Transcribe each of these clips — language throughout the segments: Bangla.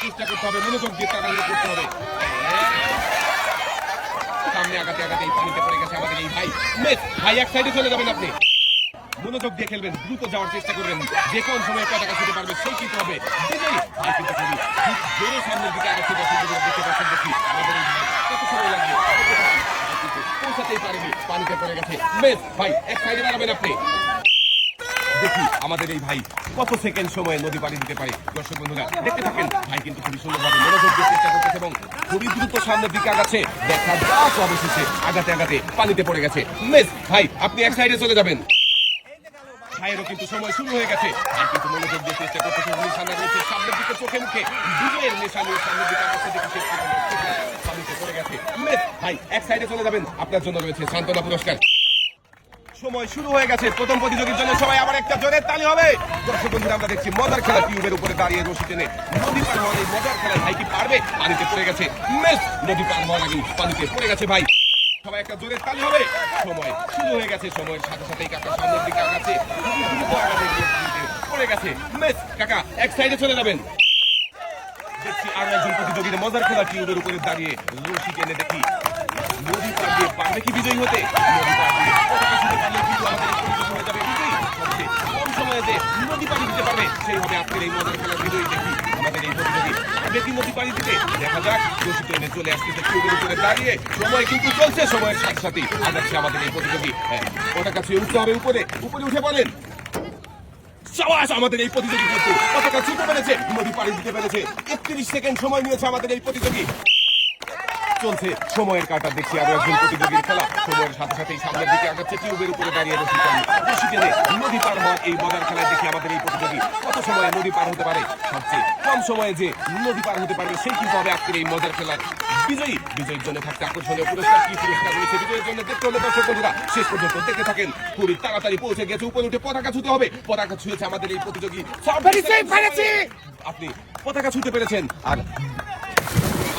চেষ্টা করতে হবে, মনোযোগ দিয়ে তাড়াহুড়ো করতে হবে। সামনে আগাতে আগাতে এই পানিতে পড়ে গেছে আমাদের এই ভাই। মিস ভাই, এক সাইডে চলে যাবেন আপনি। মনোযোগ দিয়ে খেলবেন, দ্রুত যাওয়ার চেষ্টা করবেন, যে কোন সময় পতাকা ছুটে পারবে সেই কিন্তু হবে বিজয়ী। ভাই কিন্তু খুবই জোরে সামনের দিকে আগাচ্ছে, দেখতে পাচ্ছেন। দেখি আমাদের এই ভাই কত সময় লাগবে, পৌঁছাতেই পারেনি, পানিতে পড়ে গেছে। মিস ভাই, এক সাইডে দাঁড়াবেন আপনি। দেখি আমাদের এই ভাই কত সেকেন্ড সময়ে নদী পাড়ি দিতে পারে। দর্শক বন্ধুরা দেখতে থাকেন, ভাই কিন্তু খুবই সুন্দরভাবে মনোযোগ দিয়ে চেষ্টা করতেছে এবং খুবই দ্রুত সামনের দিকে আগাচ্ছে। দেখা যাক অবশেষে আগাতে আগাতে পানিতে পড়ে গেছে। মিস ভাই, আপনি এক সাইডে চলে যাবেন। ভাইয়েরও কিন্তু সময় শুরু হয়ে গেছে, আর কিন্তু মনোযোগ দিয়ে চেষ্টা করতেছে। নিশানা রয়েছে সামনের দিকে, চোখে মুখে বিজয়ের নিশানা সামনের দিকে আগাচ্ছে। দেখি পানিতে পড়ে গেছে। মিস ভাই, এক সাইডে চলে যাবেন, আপনার জন্য রয়েছে সান্ত্বনা পুরস্কার। সময় শুরু হয়ে গেছে, প্রথম প্রতিযোগীর জন্য সবাই আবার একটা জোরে তালি হবে। দর্শক বন্ধুরা আমরা দেখছি মজার খেলা, টিউবের উপরে দাঁড়িয়ে রশি টেনে নদী পার হওয়ার এই মজার খেলা। ভাই কি পারবে? পানিতে পড়ে গেছে। মিস নদী পার হওয়ার আগে পানিতে পড়ে গেছে ভাই। সবাই একটা জোরে তালি হবে। সময় শুরু হয়ে গেছে, সময়ের সাথে সাথেই কাকা সামনের দিকে আগাচ্ছে, পড়ে গেছে। মিস কাকা, এক সাইডে চলে যাবেন। দেখছি আরো একজন প্রতিযোগীর মজার খেলা, টিউবের উপরে দাঁড়িয়ে রশি টেনে দেখি নদী পার দিয়ে পারবে কি বিজয়ী হতে। নদী পার দিয়ে পতাকা ছুঁতে পারলে কিন্তু আমাদের প্রতিযোগী হয়ে যাবে বিজয়ী। সবচেয়ে কম সময়ে যে নদী পাড়ি দিতে পারবে সেই হবে আজকের এই মজার খেলার বিজয়ী। দেখি আমাদের এই প্রতিযোগী পারবে কি নদী পাড়ি দিতে, দেখা যাক। রশি টেনে চলে আসতেছে টিউবের উপরে দাঁড়িয়ে, সময় কিন্তু চলছে, সময়ের সাথে সাথেই আগাচ্ছে আমাদের এই প্রতিযোগী। পতাকা ছুঁয়ে উঠতে হবে উপরে, উপরে উঠে বলেন সাবাস। আমাদের এই প্রতিযোগী কিন্তু পতাকা ছুঁতে পেরেছে, নদী পাড়ি দিতে পেরেছে। 31 সেকেন্ড সময় নিয়েছে আমাদের এই প্রতিযোগী। চলছে সময়ের কাটা। দেখছি আরো একজন প্রতিযোগীর খেলা, সময়ের সাথে সাথেই সামনের দিকে আগাচ্ছে, টিউবের উপরে দাঁড়িয়ে রশি টেনে নদী পার হওয়ার এই মজার খেলায় দেখি আমাদের এই প্রতিযোগী কত সময় নদী পার হতে পারে। সবচেয়ে কম সময়ে যে নদী পার হতে পারবে সেই কিন্তু হবে আজকের এই মজার খেলার বিজয়ী। বিজয়ীর জন্য থাকছে আকর্ষণীয় পুরস্কার। কি পুরস্কার রয়েছে বিজয়ীর জন্য দেখতে হলে দর্শক বন্ধুরা শেষ পর্যন্ত দেখতে থাকেন। খুবই তাড়াতাড়ি পৌঁছে গেছে, উপরে উঠে পতাকা ছুঁতে হবে। পতাকা ছুঁয়েছে আমাদের এই প্রতিযোগী। আপনি পতাকা ছুঁতে পেরেছেন, আর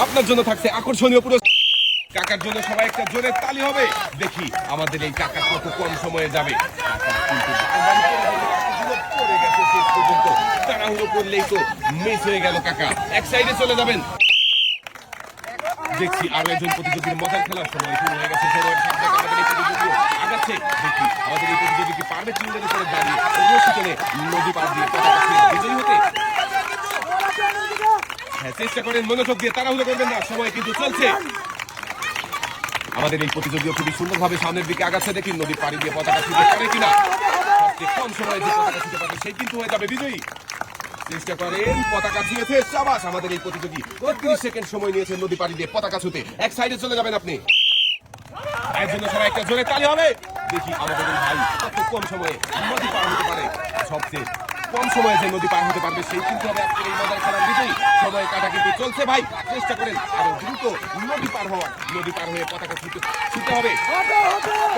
আপনার জন্য থাকছে আকর্ষণীয় পুরস্কার। কাকার জন্য সবাই একটা জোরে তালি হবে। দেখি আমাদের এই কাকা কত কম সময়ে যাবে। পড়ে গেছে শেষ পর্যন্ত, তাড়াহুড়ো করলেই তো মিস হয়ে গেল কাকা। এক সাইডে চলে যাবেন। দেখছি আরো একজন প্রতিযোগীর মজার খেলার সময় শুরু হয়ে গেছে, সময়ের সাথে আমাদের এই প্রতিযোগী আগাচ্ছে। দেখি আমাদের এই প্রতিযোগী কি পারবে টিউবের উপরে দাঁড়িয়ে রশি টেনে নদী পার দিয়ে পতাকা ছুঁয়ে বিজয়ী হতে। হ্যাঁ, চেষ্টা করেন, মনোযোগ দিয়ে, তাড়াহুড়ো করবেন না, সময় কিন্তু চলছে। আমাদের এই প্রতিযোগী খুবই সুন্দরভাবে সামনের দিকে আগাচ্ছে। দেখি নদী পাড়ি দিয়ে পতাকা ছুঁতে পারে কিনা। সবচেয়ে কম সময়ে যে পতাকা ছুঁতে পারবে সেই কিন্তু হয়ে যাবে বিজয়ী। চেষ্টা করেন, পতাকা ছুঁয়েছে, সাবাস। আমাদের এই প্রতিযোগী 30 সেকেন্ড সময় নিয়েছে নদী পাড়ি দিয়ে পতাকা ছুঁতে। এক সাইডে চলে যাবেন আপনি। এর জন্য সবাই একটা জোরে তালি হবে। দেখি আমাদের এই ভাই কত কম সময়ে নদী পার হতে পারে। সবচেয়ে কম সময়ে যে নদী পার হতে পারবে সেই কিন্তু হবে আজকের এই মজার খেলার বিজয়ী। সময় কাটা কিন্তু চলছে ভাই, চেষ্টা করেন আরো দ্রুত নদী পার হওয়ার। নদী পার হয়ে পতাকা ছুঁতে হবে।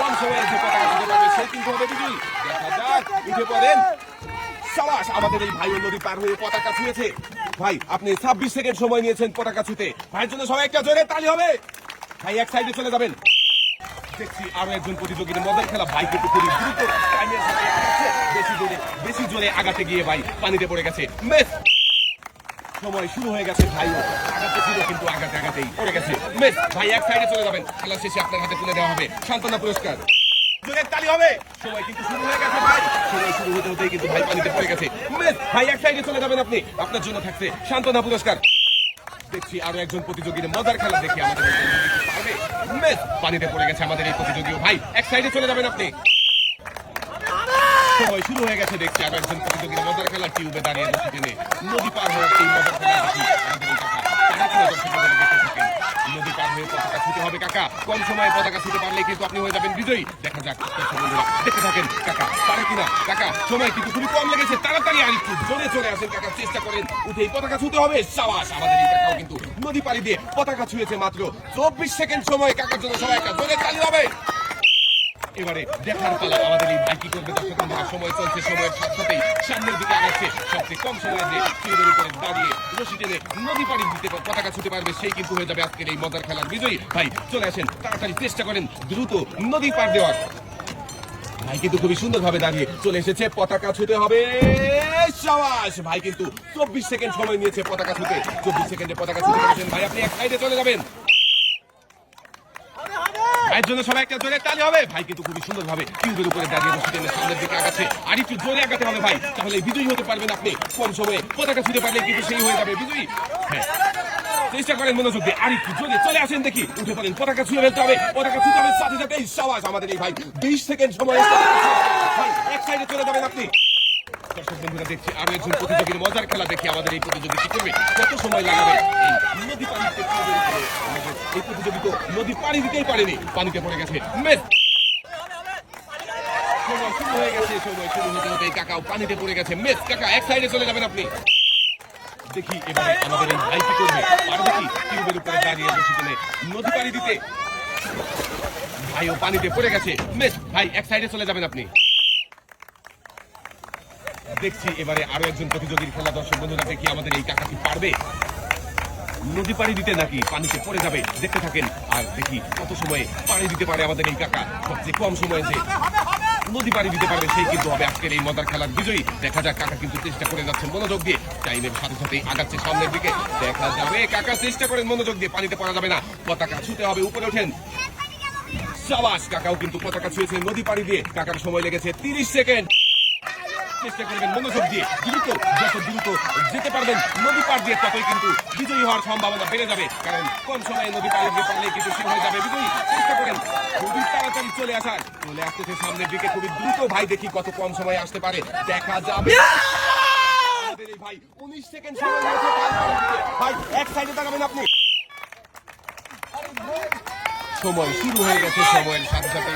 কম সময়ে যে পতাকা ছুঁতে পারবে সেই কিন্তু হবে বিজয়ী। দেখা যাক, উঠে পড়েন। সাবাস, আমাদের এই ভাই নদী পার হয়ে পতাকা ছুঁয়েছে। ভাই আপনি 26 সেকেন্ড সময় নিয়েছেন পতাকা ছুঁতে। ভাইয়ের জন্য সবাই একটা জোরে তালি হবে। ভাই এক সাইডে চলে যাবেন। দেখছি আরো একজন প্রতিযোগীর মজার খেলা, ভাই কিন্তু খুবই দ্রুত টাইমের সাথে আগাচ্ছে। বেশি জোরে আগাতে গিয়ে ভাই পানিতে পড়ে গেছে। মিস সময় শুরু হয়ে গেছে, ভাইও আগাতে ছিল কিন্তু আগাতেই পড়ে গেছে। মিস ভাই এক সাইডে চলে যাবেন। খেলা শেষে আপনার হাতে তুলে দেওয়া হবে সান্ত্বনা পুরস্কার। জোরে তালি হবে। সময় কিন্তু শুরু হয়ে গেছে ভাই, সময় শুরু হতে হতেই কিন্তু ভাই পানিতে পড়ে গেছে। মিস ভাই এক সাইডে চলে যাবেন আপনি, আপনার জন্য থাকছে সান্ত্বনা পুরস্কার। দেখছি আরো একজন প্রতিযোগীর মজার খেলা। দেখি আমাদের এই প্রতিযোগী পারবে। মিস পানিতে পড়ে গেছে আমাদের এই প্রতিযোগী। ভাই এক সাইডে চলে যাবেন আপনি। সময় শুরু হয়ে গেছে। দেখছি আরো একজন প্রতিযোগীর মজার খেলা, টিউবে দাঁড়িয়ে রশি টেনে নদী পার হয়ে এই মজার খেলা। দেখি আমাদের এই কাকা নদী পার হয়ে পতাকা ছুঁতে হবে। কাকা কম সময়ে পতাকা ছুঁতে পারলে কিন্তু আপনি হয়ে যাবেন বিজয়ী। দেখা যাক দেখতে থাকেন কাকা পারে কিনা। কাকা সময় কিন্তু খুবই কম লেগেছে, তাড়াতাড়ি আর একটু জোরে চলে আসেন কাকা। চেষ্টা করেন, উঠে পতাকা ছুঁতে হবে। সাবাস, আমাদের এই কাকাও কিন্তু নদী পাড়ি দিয়ে পতাকা ছুঁয়েছে মাত্র 24 সেকেন্ড সময়। কাকার জন্য সবাই একটা জোরে তালি হবে। এবারে দেখার পালা আমাদের এই ভাই কি করবে। দর্শক বন্ধুরা সময় চলছে, সময়ের সাথে সাথেই সামনের দিকে আগাচ্ছে। সবচেয়ে কম সময়ে যে টিউবের উপরে দাঁড়িয়ে রশি টেনে নদী পাড়ি দিতে পতাকা ছুঁতে পারবে সেই কিন্তু হয়ে যাবে আজকের এই মজার খেলার বিজয়ী। ভাই চলে আসেন, তাড়াতাড়ি চেষ্টা করেন দ্রুত নদী পার দেওয়ার। ভাই কিন্তু খুবই সুন্দরভাবে দাঁড়িয়ে চলে এসেছে, পতাকা ছুঁতে হবে। সাবাস ভাই কিন্তু 24 সেকেন্ড সময় নিয়েছে পতাকা ছুঁতে। 24 সেকেন্ডে পতাকা ছুঁতে পেরেছেন ভাই। আপনি এক সাইডে চলে যাবেন। ভাইয়ের জন্য সবাই একটা জোরে তালি হবে। ভাই কিন্তু খুবই সুন্দর ভাবে টিউবের উপরে দাঁড়িয়ে বসে সামনের দিকে আগাচ্ছে। আর একটু জোরে আগাতে হবে ভাই, তাহলে বিজয়ী হতে পারবেন আপনি। কম সময়ে পতাকা ছুঁতে পারলে কিন্তু সেই হয়ে যাবে বিজয়ী। হ্যাঁ, চেষ্টা করেন মনোযোগ দিয়ে। আর একটু জোরে চলে আসেন, দেখি উঠে পড়েন। পতাকা ছুঁয়ে ফেলতে হবে, পতাকা ছুঁতে হবে সাথে সাথে। সাবাস আমাদের এই ভাই 20 সেকেন্ড সময়। ভাই এক সাইডে চলে যাবেন আপনি। দর্শক বন্ধুরা, দেখছি আরো একজন প্রতিযোগীর মজার খেলা। দেখি আমাদের এই প্রতিযোগী কি করবে, কত সময় লাগাবে। এই নদী পানি দিতে এই প্রতিযোগী তো নদী পানি দিতেই পারেনি, পানিতে পড়ে গেছে। মেস সময় শুরু হয়ে গেছে, সময় শুরু হতে হতে এই কাকাও পানিতে পড়ে গেছে। মেস কাকা এক সাইডে চলে যাবেন আপনি। দেখি এবারে আমাদের এই ভাই কি করবে, পারবে কি টিউবের উপরে দাঁড়িয়ে বসে কিনে নদী পানি দিতে। ভাইও পানিতে পড়ে গেছে। মেস ভাই এক সাইডে চলে যাবেন আপনি। দেখছি এবারে আরো একজন প্রতিযোগীর খেলা। দর্শক বন্ধুরা, দেখি আমাদের এই কাকা কি পারবে নদী পানি দিতে নাকি পানিতে পড়ে যাবে। দেখতে থাকেন আর দেখি কত সময়ে পানি দিতে পারে আমাদের এই কাকা। সবচেয়ে কম সময়ে যে নদী পানি দিতে পারবে সেই কিন্তু হবে আজকের এই মজার খেলার বিজয়ী। দেখা যাক, কাকা কিন্তু চেষ্টা করে যাচ্ছে মনোযোগ দিয়ে। টাইমের সাথে সাথেই আগাচ্ছে সামনের দিকে। দেখা যাবে কাকা চেষ্টা করেন মনোযোগ দিয়ে। পানিতে পড়া যাবে না, পতাকা ছুঁতে হবে। উপরে ওঠেন। সাবাস কাকাও কিন্তু পতাকা ছুঁয়েছে নদী পানি দিয়ে। কাকার সময় লেগেছে 30 সেকেন্ড। চেষ্টা করবেন মনোযোগ দিয়ে। দ্রুত, যত দ্রুত যেতে পারবেন নদী পার দিয়ে ততই কিন্তু বিজয়ী হওয়ার সম্ভাবনা বেড়ে যাবে। কারণ কম সময়ে নদী পার দিয়ে পারলে কিন্তু শুরু হয়ে যাবে বিজয়ী। চেষ্টা করেন খুবই তাড়াতাড়ি চলে আসার। চলে আসতেছে সামনের দিকে খুবই দ্রুত। ভাই দেখি কত কম সময়ে আসতে পারে, দেখা যাবে। আমাদের এই ভাই 19 সেকেন্ড সময় রয়েছে। ভাই এক সাইডে তাকাবেন আপনি। সময় শুরু হয়ে গেছে। সময়ের সাথে সাথে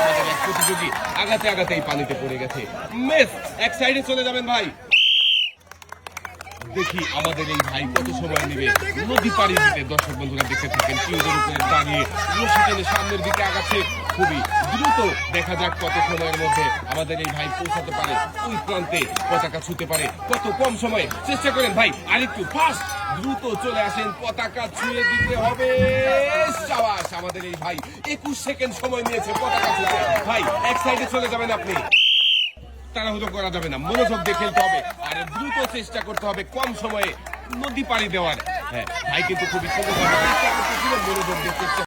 আমাদের এক প্রতিযোগী আগাতে আগাতেই পানিতে পড়ে গেছে। মেস এক সাইডে চলে যাবেন ভাই। দেখি আমাদের এই ভাই কত সময় নেবে নদী পাড়ি দিতে। দর্শক বন্ধুরা দেখতে থাকেন টিউবের উপরে দাঁড়িয়ে রশি টেনে সামনের দিকে আগাচ্ছে খুবই দ্রুত। দেখা যাক কত সময়ের মধ্যে আমাদের এই ভাই পৌঁছাতে পারে ওই প্রান্তে, পতাকা ছুঁতে পারে কত কম সময়ে। চেষ্টা করেন ভাই আরেকটু ফাস্ট, দ্রুত চলে আসেন। পতাকা ছুঁয়ে দিতে হবে। সাবাস আমাদের এই ভাই 21 সেকেন্ড সময় নিয়েছে পতাকা ছুঁতে। ভাই এক সাইডে চলে যাবেন আপনি। তাড়াহুড়ো করা যাবে না, মনোযোগ দিয়ে খেলতে হবে আর দ্রুত চেষ্টা করতে হবে কম সময়ে নদী পাড়ি দেওয়ার। হ্যাঁ, ভাই কিন্তু খুবই সুন্দর মনোযোগ দিয়ে চেষ্টা